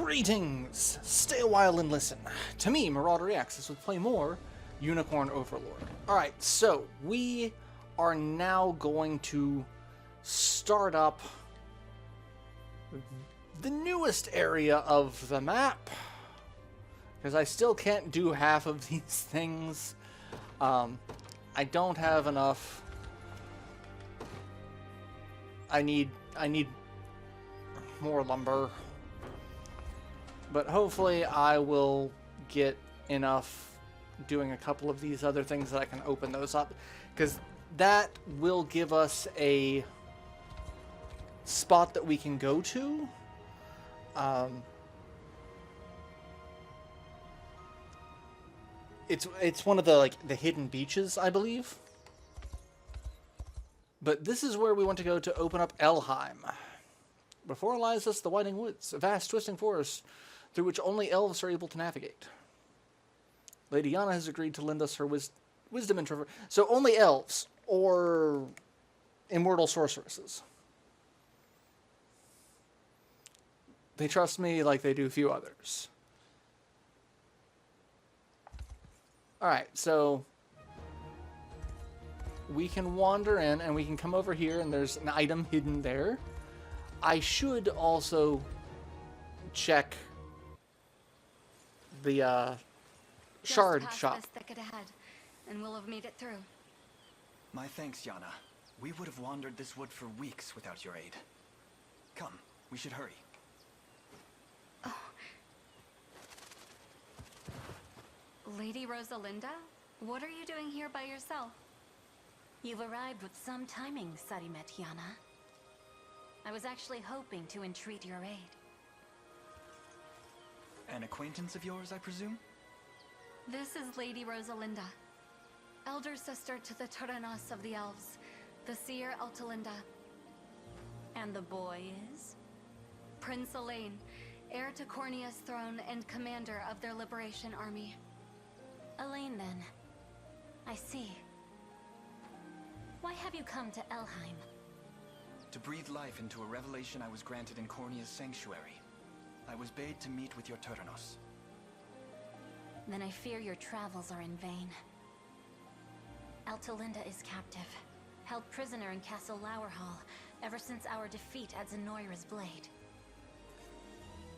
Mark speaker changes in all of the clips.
Speaker 1: Greetings! Stay a while and listen. To me, Marauderex, as we play more Unicorn Overlord. Alright, so we are now going to start up the newest area of the map. Because I still can't do half of these things. I don't have enough. I need more lumber. But hopefully I will get enough doing a couple of these other things that I can open those up. Because that will give us a spot that we can go to. It's one of the the hidden beaches, I believe. But this is where we want to go to open up Elheim. Before lies us the Winding Woods, a vast twisting forest through which only elves are able to navigate. Lady Yana has agreed to lend us her wisdom and traverse. So only elves or immortal sorceresses. They trust me like they do a few others. Alright, so we can wander in and we can come over here and there's an item hidden there. I should also check the shard shop.
Speaker 2: This thicket ahead, and we'll have made it through.
Speaker 3: My thanks, Yana. We would have wandered this wood for weeks without your aid. Come, we should hurry.
Speaker 2: Oh. Lady Rosalinda? What are you doing here by yourself?
Speaker 4: You've arrived with some timing, Sarimet Yana. I was actually hoping to entreat your aid.
Speaker 3: An acquaintance of yours, I presume?
Speaker 2: This is Lady Rosalinda, elder sister to the Tyrannos of the Elves, the seer Altalinda.
Speaker 4: And the boy is?
Speaker 2: Prince Elheim, heir to Cornea's throne and commander of their liberation army.
Speaker 4: Elaine, then. I see. Why have you come to Elheim?
Speaker 3: To breathe life into a revelation I was granted in Cornea's sanctuary. I was bade to meet with your Tyrannos.
Speaker 4: Then I fear your travels are in vain. Altalinda is captive, held prisoner in Castle Lowerhall ever since our defeat at Zenoira's blade.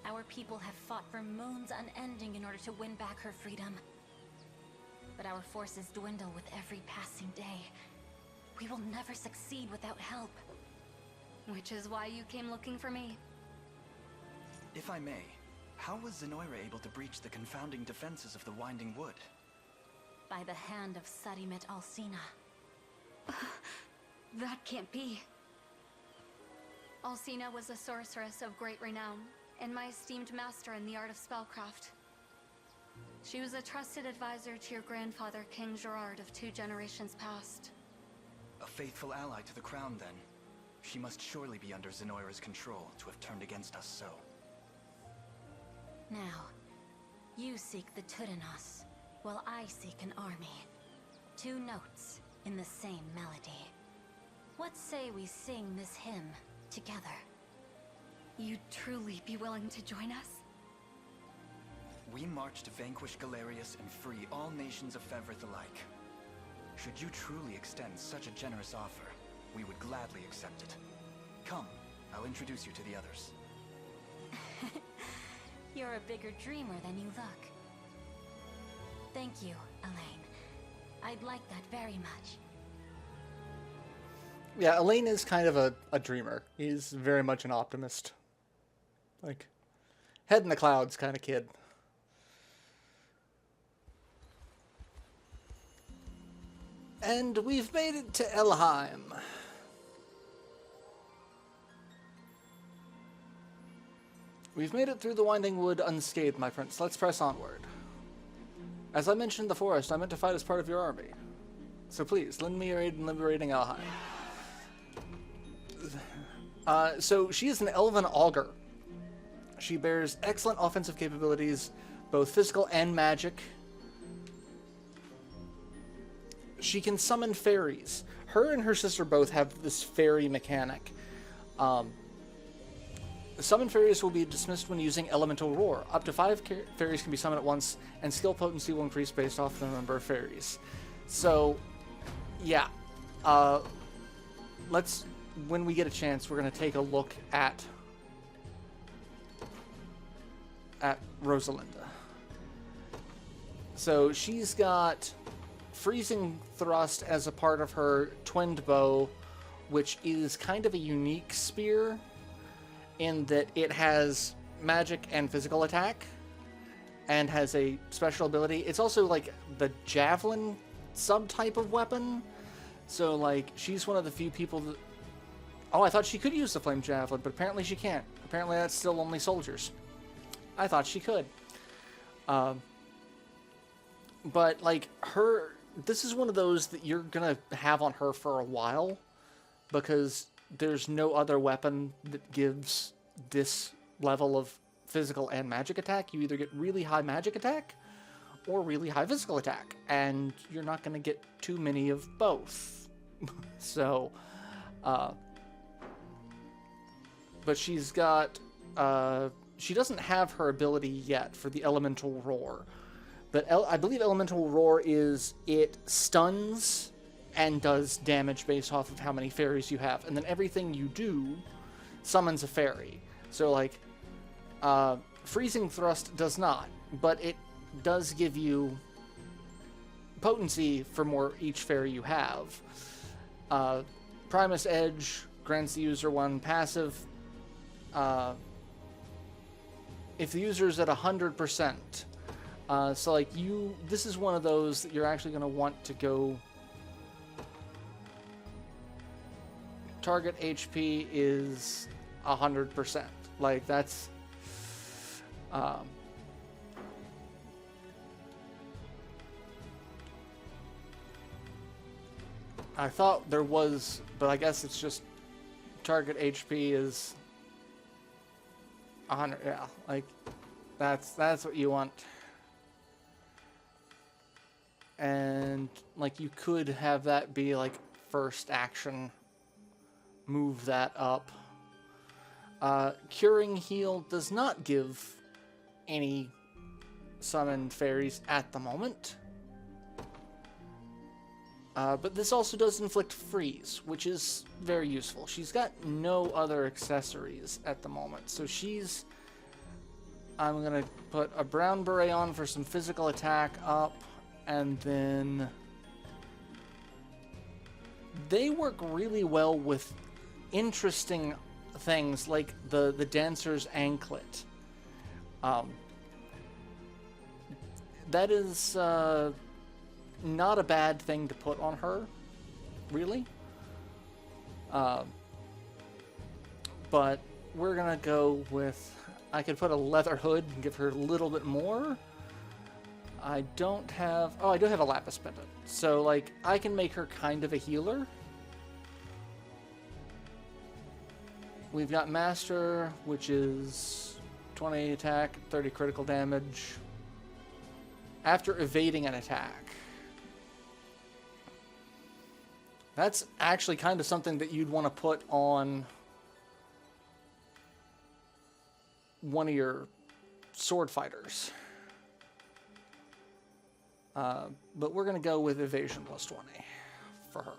Speaker 4: Our people have fought for moons unending in order to win back her freedom. But our forces dwindle with every passing day. We will never succeed without help.
Speaker 2: Which is why you came looking for me.
Speaker 3: If I may, how was Zenoira able to breach the confounding defenses of the Winding Wood?
Speaker 4: By the hand of Sarimet Alcina.
Speaker 2: That can't be. Alcina was a sorceress of great renown, and my esteemed master in the art of spellcraft. She was a trusted advisor to your grandfather, King Gerard, of 2 generations past.
Speaker 3: A faithful ally to the crown, then. She must surely be under Zenoira's control to have turned against us so.
Speaker 4: Now, you seek the Tyrannos, while I seek an army. 2 notes in the same melody. What say we sing this hymn together?
Speaker 2: You'd truly be willing to join us?
Speaker 3: We march to vanquish Galerius and free all nations of Fevrith alike. Should you truly extend such a generous offer, we would gladly accept it. Come, I'll introduce you to the others.
Speaker 4: You're a bigger dreamer than you look. Thank you, Elaine. I'd like that very much.
Speaker 1: Yeah, Elaine is kind of a dreamer. He's very much an optimist. Like, head in the clouds kind of kid. And we've made it to Elheim. We've made it through the Winding Wood unscathed, my friends. Let's press onward. As I mentioned in the forest, I meant to fight as part of your army. So please, lend me your aid in liberating Elheim. So she is an elven augur. She bears excellent offensive capabilities, both physical and magic. She can summon fairies. Her and her sister both have this fairy mechanic. Summon fairies will be dismissed when using Elemental Roar. Up to 5 fairies can be summoned at once, and skill potency will increase based off the number of fairies. So, yeah. When we get a chance, we're going to take a look at Rosalinda. So she's got Freezing Thrust as a part of her Twinned Bow, which is kind of a unique spear in that it has magic and physical attack and has a special ability. It's also like the javelin subtype of weapon. So like she's one of the few people that... Oh, I thought she could use the flame javelin, but apparently she can't. Apparently that's still only soldiers. I thought she could. But like her... This is one of those that you're going to have on her for a while, because there's no other weapon that gives this level of physical and magic attack. You either get really high magic attack or really high physical attack, and you're not going to get too many of both. So, but she's got, she doesn't have her ability yet for the Elemental Roar. But I believe Elemental Roar is, it stuns and does damage based off of how many fairies you have. And then everything you do summons a fairy. So, like, Freezing Thrust does not, but it does give you potency for more each fairy you have. Primus Edge grants the user one passive. If the user is at 100%, so like this is one of those that you're actually going to want to go. Target HP is 100%. Like that's, I thought there was, but I guess it's just target HP is 100. Yeah, like that's what you want. And like you could have that be like first action, move that up. Curing Heal does not give any summoned fairies at the moment. But this also does inflict freeze, which is very useful. She's got no other accessories at the moment, so she's... I'm gonna put a brown beret on for some physical attack up, and then... They work really well with interesting things like the Dancer's Anklet. That is not a bad thing to put on her, really. But we're gonna go with... I could put a leather hood and give her a little bit more. I don't have... Oh, I do have a lapis pendant. So, like, I can make her kind of a healer. We've got Master, which is 20 attack, 30 critical damage after evading an attack. That's actually kind of something that you'd want to put on one of your sword fighters. But we're going to go with evasion plus 20 for her.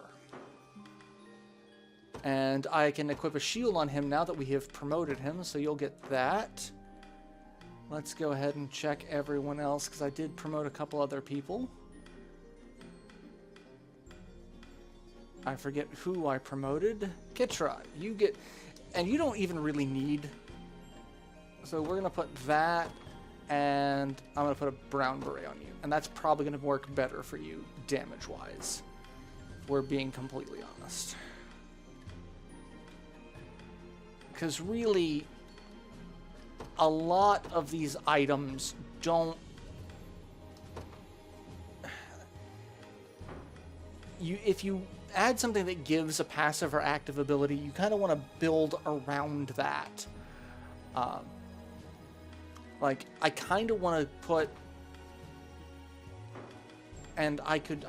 Speaker 1: And I can equip a shield on him now that we have promoted him, so you'll get that. Let's go ahead and check everyone else, because I did promote a couple other people. I forget who I promoted. Kitra, you get... And you don't even really need... So we're going to put that, and I'm going to put a brown beret on you. And that's probably going to work better for you, damage-wise. If we're being completely honest. Because really, a lot of these items don't... If you add something that gives a passive or active ability, you kind of want to build around that. Like, I kind of want to put... And I could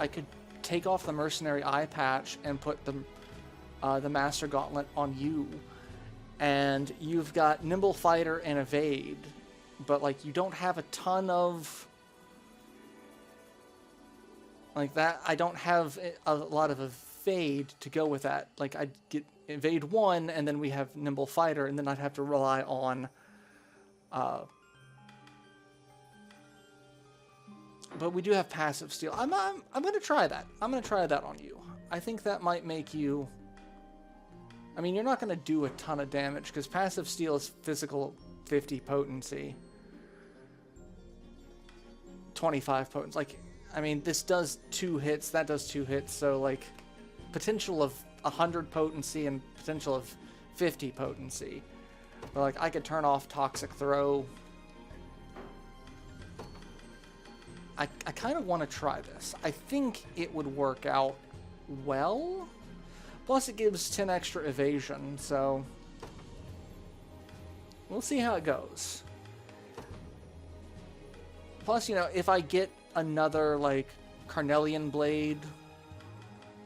Speaker 1: take off the mercenary eye patch and put the Master Gauntlet on you. and you've got Nimble Fighter and Evade, but like you don't have a ton of like that. I don't have a lot of Evade to go with that. Like I'd get Evade 1, and then we have Nimble Fighter, and then I'd have to rely on but we do have passive steel. I'm going to try that. I'm going to try that on you. I think that might make you... I mean, you're not going to do a ton of damage, because passive steel is physical 50 potency. 25 potency. Like, I mean, this does 2 hits, that does 2 hits, so, like, potential of 100 potency and potential of 50 potency. But, like, I could turn off Toxic Throw. I kind of want to try this. I think it would work out well. Plus it gives 10 extra evasion, so we'll see how it goes. Plus, you know, if I get another, like, Carnelian Blade,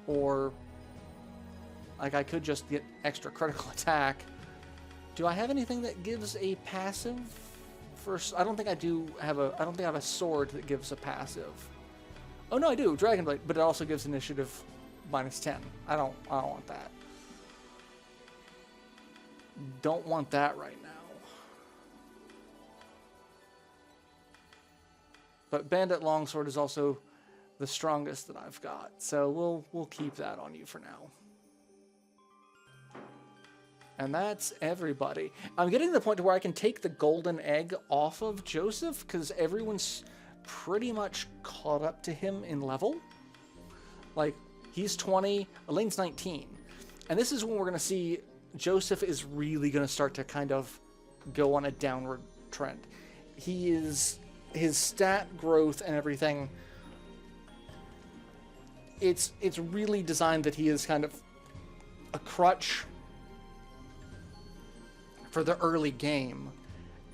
Speaker 1: or, like, I could just get extra critical attack. Do I have anything that gives a passive? First, I don't think I do have a. I don't think I have a sword that gives a passive. Oh no, I do, Dragon Blade, but it also gives initiative -10. I don't want that. Don't want that right now. But Bandit Longsword is also the strongest that I've got, so we'll keep that on you for now. And that's everybody. I'm getting to the point to where I can take the golden egg off of Joseph, because everyone's pretty much caught up to him in level. Like, he's 20, Elaine's 19. And this is when we're going to see Joseph is really going to start to kind of go on a downward trend. His stat growth and everything, it's really designed that he is kind of a crutch for the early game,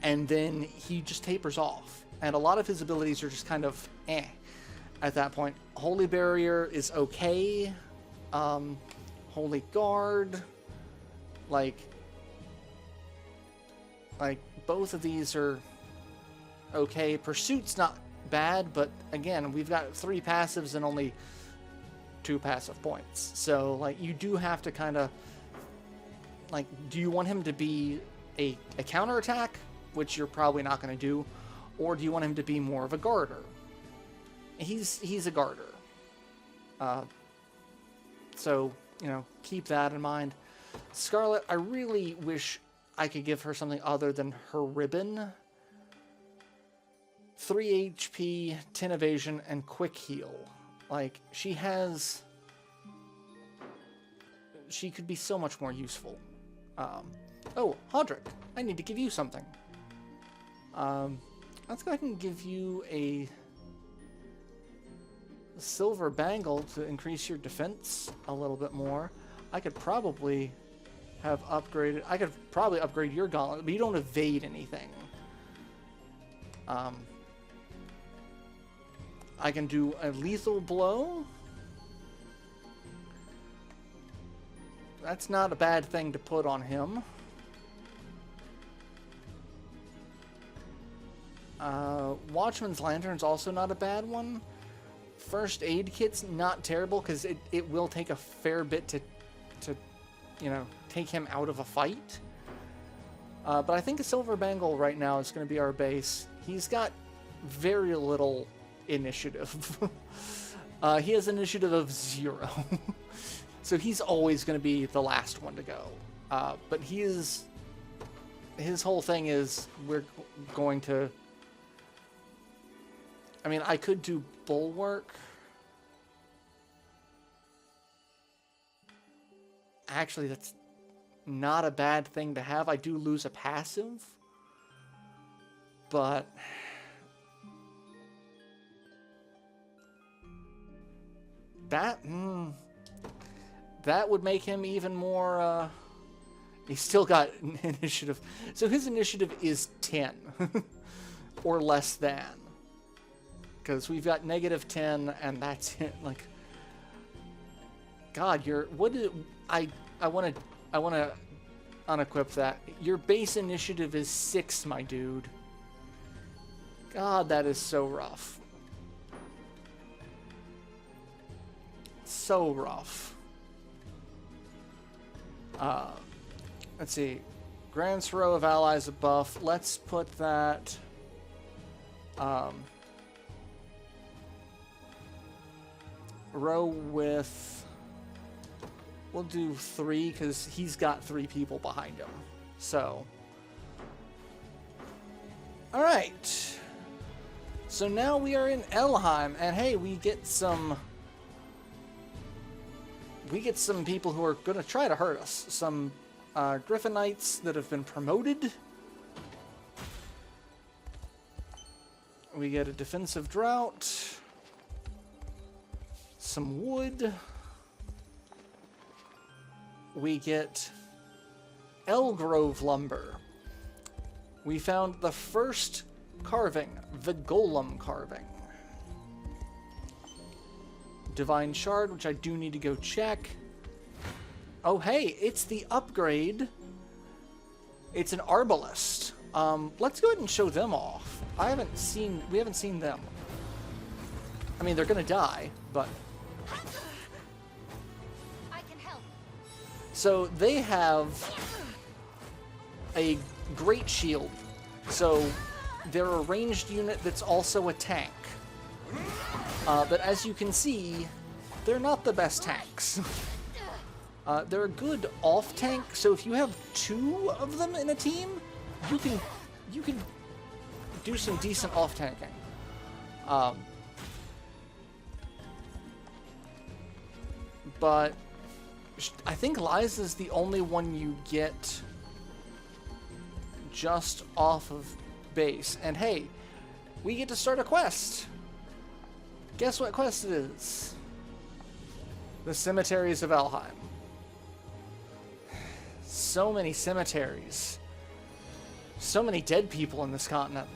Speaker 1: and then he just tapers off, and a lot of his abilities are just kind of at that point. Holy Barrier is okay. Holy Guard, like both of these are okay. Pursuit's not bad, but again, we've got 3 passives and only 2 passive points, so like you do have to kind of, like, do you want him to be a counterattack, which you're probably not going to do, or do you want him to be more of a guarder? He's a guarder. So, you know, keep that in mind. Scarlet, I really wish I could give her something other than her ribbon. 3 HP, 10 evasion, and quick heal. Like, she could be so much more useful. Oh, Hodrick, I need to give you something. Let's go ahead and give you a silver bangle to increase your defense a little bit more. I could probably upgrade your gauntlet, but you don't evade anything. I can do a lethal blow. That's not a bad thing to put on him. Watchman's Lantern's also not a bad one. First Aid Kit's not terrible, because it will take a fair bit to you know, take him out of a fight. But I think a Silver Bangle right now is going to be our base. He's got very little initiative. He has initiative of 0. So he's always going to be the last one to go. But his whole thing is, we're going to... I mean, I could do Bulwark. Actually, that's not a bad thing to have. I do lose a passive. But... that would make him even more, he's still got initiative. So his initiative is 10. Or less than. Because we've got -10, and that's it. Like, God, I want to unequip that. Your base initiative is 6, my dude. God, that is so rough. So rough. Let's see. Grants row of allies a buff. Let's put that... row with... We'll do 3, because he's got 3 people behind him. So... Alright. So now we are in Elheim, and hey, we get some people who are going to try to hurt us. Some Griffin Knights that have been promoted. We get a defensive drought. Some wood. We get Elgrove lumber. We found the first carving, the golem carving. Divine shard, which I do need to go check. Oh hey, it's the upgrade. It's an arbalist. Let's go ahead and show them off. We haven't seen them. I mean, they're gonna die, but...
Speaker 4: I can help.
Speaker 1: So they have a great shield. So they're a ranged unit that's also a tank. But as you can see, they're not the best tanks. They're a good off tank, so if you have 2 of them in a team, you can do some decent off tanking. But I think Liza's the only one you get just off of base. And hey, we get to start a quest. Guess what quest it is? The Cemeteries of Elheim. So many cemeteries. So many dead people in this continent.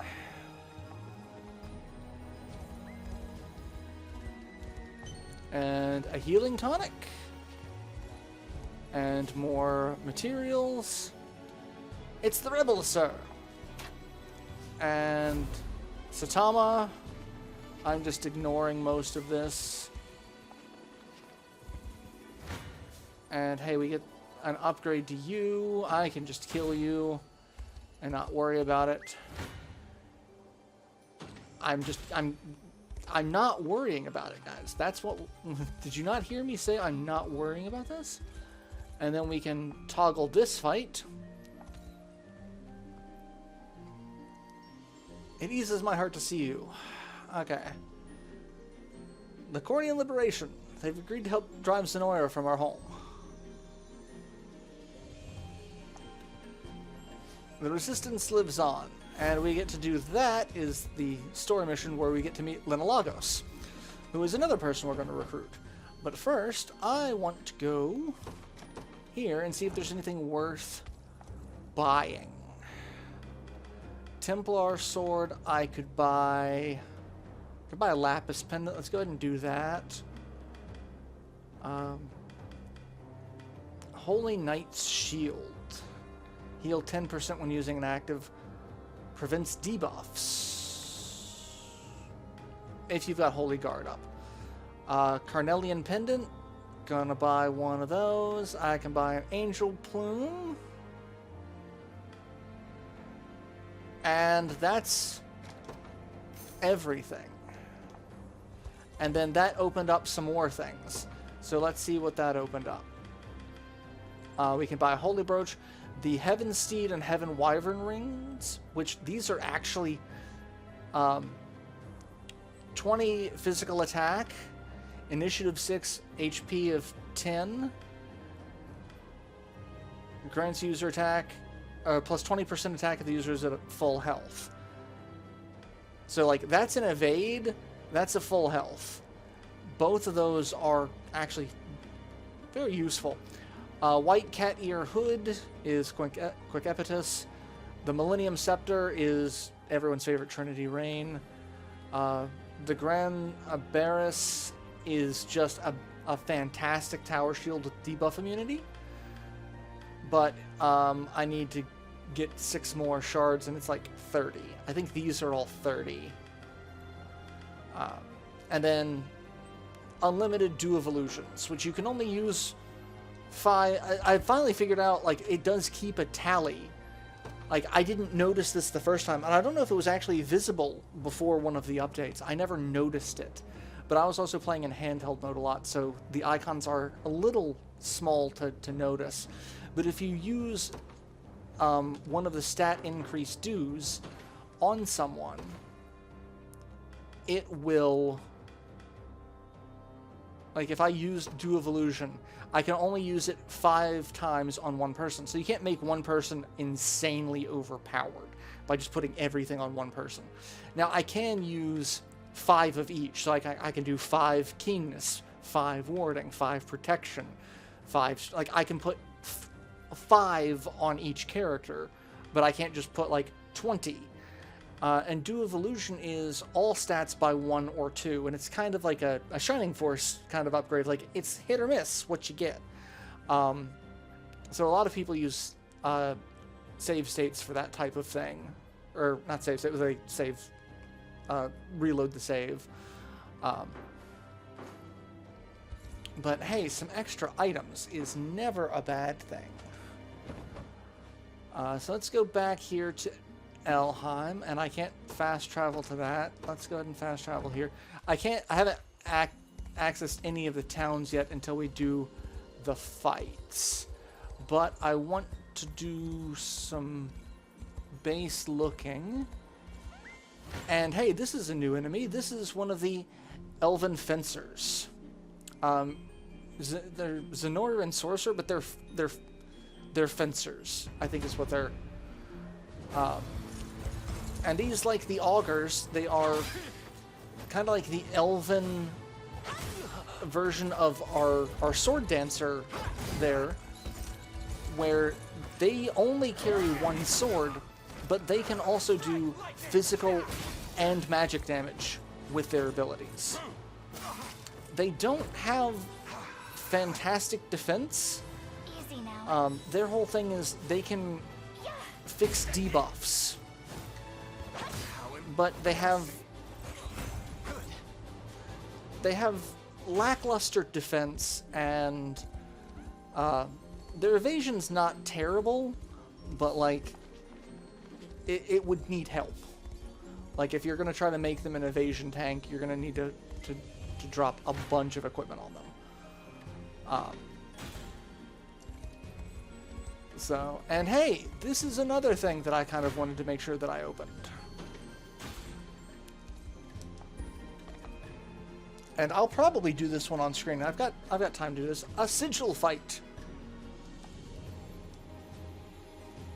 Speaker 1: And a healing tonic. And more materials. It's the Rebel, sir. And Satama. I'm just ignoring most of this. And hey, we get an upgrade to you. I can just kill you and not worry about it. I'm not worrying about it, guys. That's what... Did you not hear me say I'm not worrying about this? And then we can toggle this fight. It eases my heart to see you. Okay. The Cornian Liberation. They've agreed to help drive Zenoira from our home. The Resistance lives on. And we get to do that is the story mission where we get to meet Linolagos, who is another person we're going to recruit. But first, I want to go here and see if there's anything worth buying. Templar sword, I could buy a lapis pendant. Let's go ahead and do that. Holy Knight's shield. Heal 10% when using an active. Prevents debuffs. If you've got Holy Guard up. Carnelian pendant. Gonna buy one of those. I can buy an angel plume. And that's everything. And then that opened up some more things. So let's see what that opened up. We can buy a Holy Brooch, the Heaven Steed and Heaven Wyvern rings, which these are actually 20 physical attack, initiative 6, HP of 10, grants user attack, plus 20% attack if the user is at full health. So, like, that's an evade, that's a full health. Both of those are actually very useful. White Cat Ear Hood is Quick Epitus. The Millennium Scepter is everyone's favorite Trinity Rain. The Gran Aberis is just a fantastic tower shield with debuff immunity. but I need to get 6 more shards, and it's like 30. I think these are all 30. And then unlimited Dew of Illusions, which you can only use 5. I finally figured out, like, it does keep a tally. Like, I didn't notice this the first time, and I don't know if it was actually visible before one of the updates. I never noticed it. But I was also playing in handheld mode a lot, so the icons are a little small to notice. But if you use one of the stat increase dews on someone, it will... Like, if I use Dew of Illusion, I can only use it 5 times on one person. So you can't make one person insanely overpowered by just putting everything on one person. Now, I can use 5 of each. So I can do 5 keenness, 5 warding, 5 protection, 5... Like, I can put 5 on each character, but I can't just put, like, 20. And Dew of Illusion is all stats by 1 or 2, and it's kind of like a Shining Force kind of upgrade. Like, it's hit or miss what you get. So a lot of people use save states for that type of thing. Or, not save state, they save, reload the save. But hey, some extra items is never a bad thing. So let's go back here to Elheim, and I can't fast travel to that. Let's go ahead and fast travel here. I haven't accessed any of the towns yet until we do the fights. But I want to do some base looking. And hey, this is a new enemy. This is one of the Elven Fencers. They're Zenor and Sorcerer, but they're Fencers, I think is what they're... And these, like the Augurs, they are kind of like the Elven version of our Sword Dancer there, where they only carry 1 sword, but they can also do physical and magic damage with their abilities. They don't have fantastic defense.
Speaker 2: Easy now.
Speaker 1: Their whole thing is they can fix debuffs. But they have lackluster defense, and their evasion's not terrible, but like it would need help. Like, if you're gonna try to make them an evasion tank, you're gonna need to drop a bunch of equipment on them. So, and hey, this is another thing that I kind of wanted to make sure that I opened. And I'll probably do this one on screen. I've got time to do this. A sigil fight.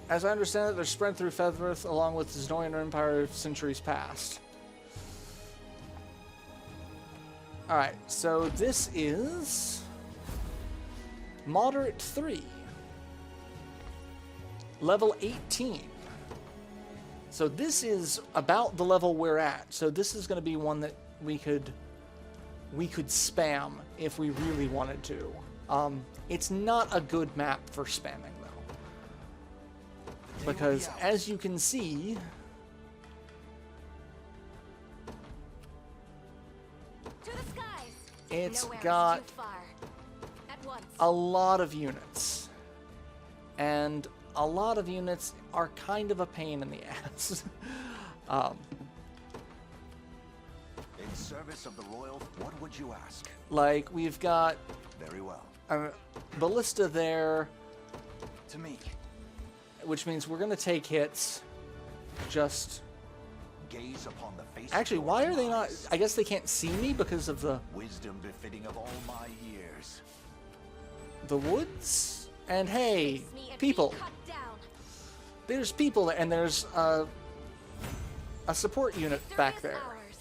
Speaker 1: As I understand it, they're spread through Fethverth along with the Zenorian Empire of centuries past. Alright, so this is Moderate 3. Level 18. So this is about the level we're at. So this is going to be one that we could spam if we really wanted to. It's not a good map for spamming, though. Because, as you can see...
Speaker 2: To the skies.
Speaker 1: It's
Speaker 2: Nowhere is
Speaker 1: got
Speaker 2: too far. At once.
Speaker 1: a lot of units. And a lot of units are kind of a pain in the ass.
Speaker 5: In service of the royal, what would you ask?
Speaker 1: Like, we've got
Speaker 5: Very well.
Speaker 1: a ballista there,
Speaker 3: To me.
Speaker 1: which means we're going to take hits. Just...
Speaker 5: Gaze upon the face
Speaker 1: Actually,
Speaker 5: of
Speaker 1: why
Speaker 5: your
Speaker 1: are they not...
Speaker 5: demise.
Speaker 1: I guess they can't see me because of the
Speaker 5: Wisdom befitting of all my years.
Speaker 1: woods? And hey,
Speaker 2: Face me and
Speaker 1: people.
Speaker 2: be cut down.
Speaker 1: There's people there, and there's a support unit
Speaker 2: Victory
Speaker 1: back
Speaker 2: is
Speaker 1: there.
Speaker 2: ours.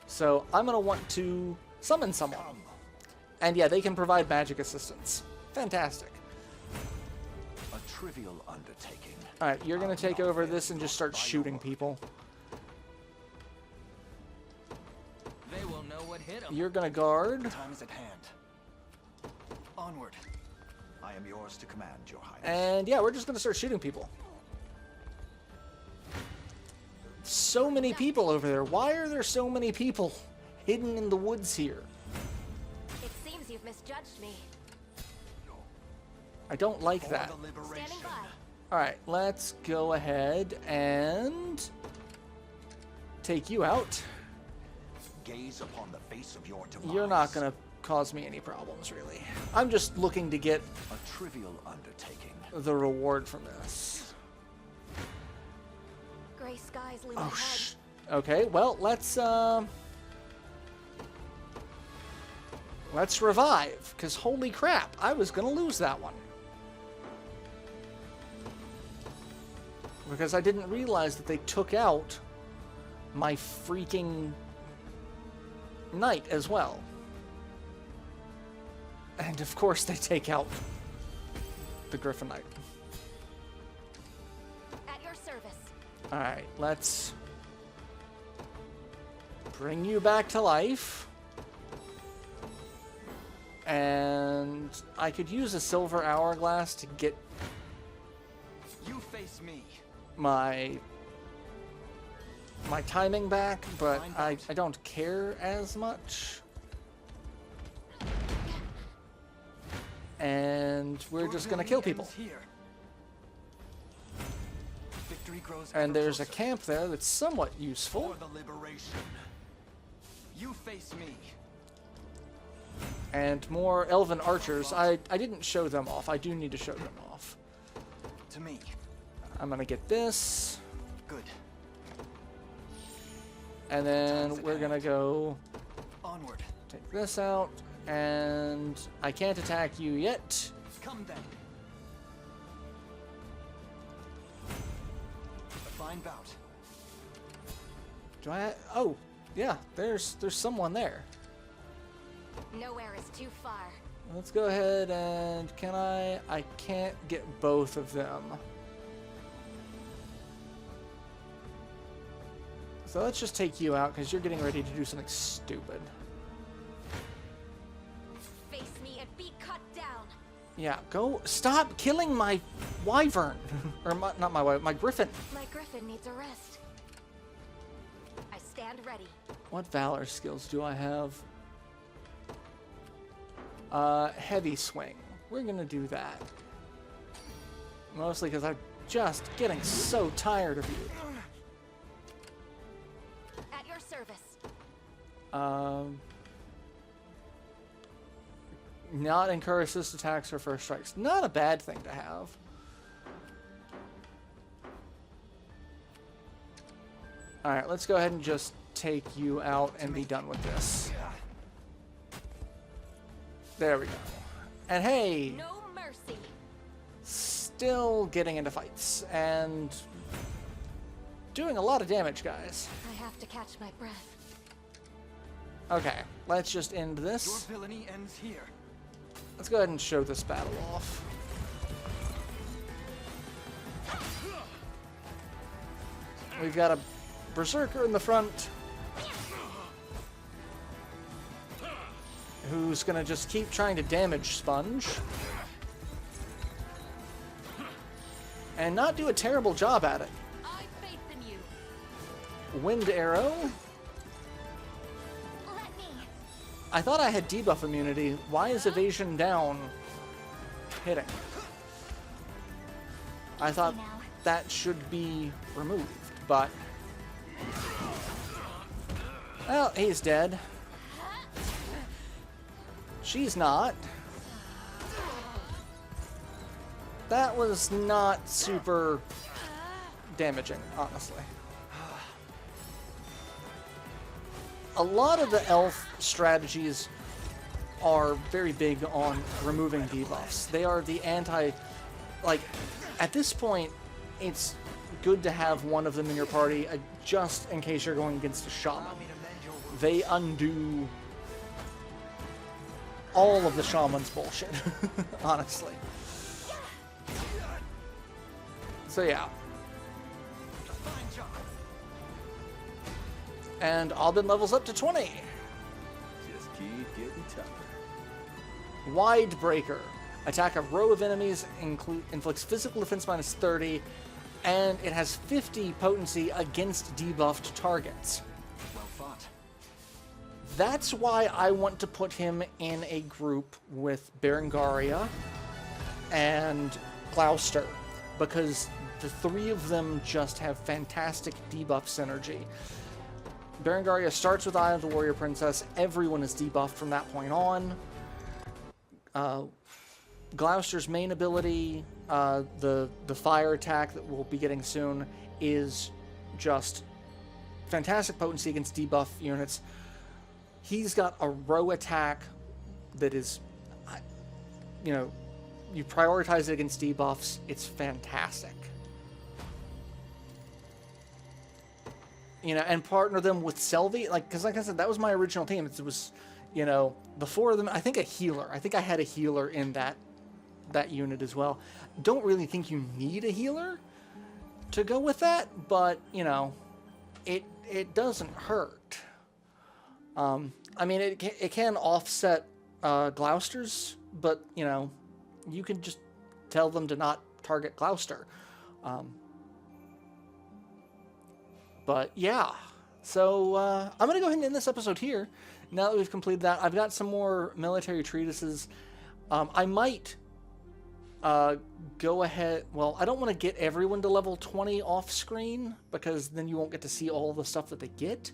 Speaker 1: So I'm going to want to summon someone. And yeah, they can provide magic assistance. Fantastic.
Speaker 5: A trivial undertaking.
Speaker 1: Alright, you're going to take over this and just start shooting people.
Speaker 6: They will know what hit them.
Speaker 1: You're going to guard.
Speaker 3: Time is at hand. Onward.
Speaker 5: I am yours to command, Your Highness.
Speaker 1: And yeah, we're just gonna start shooting people. So many people over there. Why are there so many people hidden in the woods here?
Speaker 7: It seems you've misjudged me.
Speaker 1: I don't like that.
Speaker 5: For the liberation.
Speaker 7: Standing by.
Speaker 1: Alright, let's go ahead and take you out.
Speaker 5: Gaze upon the face of your demise.
Speaker 1: You're not gonna cause me any problems, really. I'm just looking to get
Speaker 5: A trivial undertaking.
Speaker 1: the reward from this.
Speaker 7: Gray skies loom
Speaker 1: Oh,
Speaker 7: ahead.
Speaker 1: okay, well, let's revive, because holy crap, I was gonna lose that one. Because I didn't realize that they took out my freaking knight as well. And of course they take out the Griffin Knight.
Speaker 7: At your service.
Speaker 1: Alright, let's bring you back to life. And I could use a silver hourglass to get
Speaker 3: You face me.
Speaker 1: my timing back, but I don't care as much. And we're just gonna kill people.
Speaker 3: Here. Victory grows
Speaker 1: And
Speaker 3: ever
Speaker 1: there's a
Speaker 3: closer.
Speaker 1: camp there that's somewhat useful.
Speaker 5: For the liberation.
Speaker 3: You face me.
Speaker 1: And more elven archers. I didn't show them off. I do need to show them off.
Speaker 3: To me.
Speaker 1: I'm gonna get this.
Speaker 3: Good.
Speaker 1: And then we're gonna go
Speaker 3: Onward.
Speaker 1: take this out. And I can't attack you yet.
Speaker 3: Come then. A fine bout.
Speaker 1: Do I? Oh, yeah. There's someone there.
Speaker 7: Nowhere is too far.
Speaker 1: Let's go ahead and can I? I can't get both of them. So let's just take you out because you're getting ready to do something stupid.
Speaker 7: Face me and be cut down.
Speaker 1: Yeah, go. Stop killing my wyvern. Or not my wyvern, my griffin.
Speaker 7: My griffin needs a rest. I stand ready.
Speaker 1: What valor skills do I have? Heavy swing. We're gonna do that. Mostly because I'm just getting so tired of you.
Speaker 7: At your service.
Speaker 1: Not incur assist attacks or first strikes. Not a bad thing to have. Alright, let's go ahead and just take you out and be done with this. There we go. And hey,
Speaker 7: No mercy.
Speaker 1: still getting into fights and doing a lot of damage, guys.
Speaker 7: I have to catch my breath.
Speaker 1: Okay, let's just end
Speaker 3: Your
Speaker 1: this.
Speaker 3: villainy ends here.
Speaker 1: Let's go ahead and show this battle off. We've got a berserker in the front who's gonna just keep trying to damage Sponge and not do a terrible job at it.
Speaker 7: I faith in you.
Speaker 1: Wind arrow.
Speaker 7: Let me.
Speaker 1: I thought I had debuff immunity. Why is evasion down hitting? I thought that should be removed, but... Well, he's dead. She's not. That was not super damaging, honestly. A lot of the elf strategies are very big on removing debuffs. They are the anti... Like, at this point, it's good to have one of them in your party just in case you're going against a shaman. They undo all of the shaman's bullshit, honestly. So yeah.
Speaker 3: Fine job.
Speaker 1: And Aubin levels up to 20.
Speaker 5: Just keep getting tougher.
Speaker 1: Wide Breaker. Attack a row of enemies, inflicts physical defense minus 30, and it has 50 potency against debuffed targets.
Speaker 3: Well fought.
Speaker 1: That's why I want to put him in a group with Berengaria and Gloucester, because the three of them just have fantastic debuff synergy. Berengaria starts with Eye of the Warrior Princess. Everyone is debuffed from that point on. Gloucester's main ability, the fire attack that we'll be getting soon, is just fantastic potency against debuff units. He's got a row attack that is, you know, you prioritize it against debuffs. It's fantastic. You know, and partner them with Selvi, because like I said, that was my original team. It was, you know, the four of them. I think a healer. I think I had a healer in that unit as well. Don't really think you need a healer to go with that, but you know, it doesn't hurt. I mean, it can offset Gloucester's, but you know, you can just tell them to not target Gloucester. But yeah, so I'm going to go ahead and end this episode here. Now that we've completed that, I've got some more military treatises. I might go ahead... Well, I don't want to get everyone to level 20 off screen, because then you won't get to see all the stuff that they get.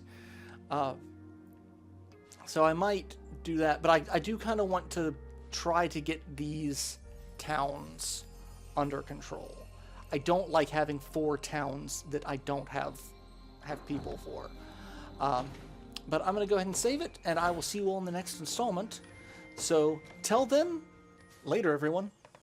Speaker 1: So I might do that, but I do kind of want to try to get these towns under control. I don't like having 4 towns that I don't have people for. But I'm going to go ahead and save it, and I will see you all in the next installment. So, till then, later, everyone.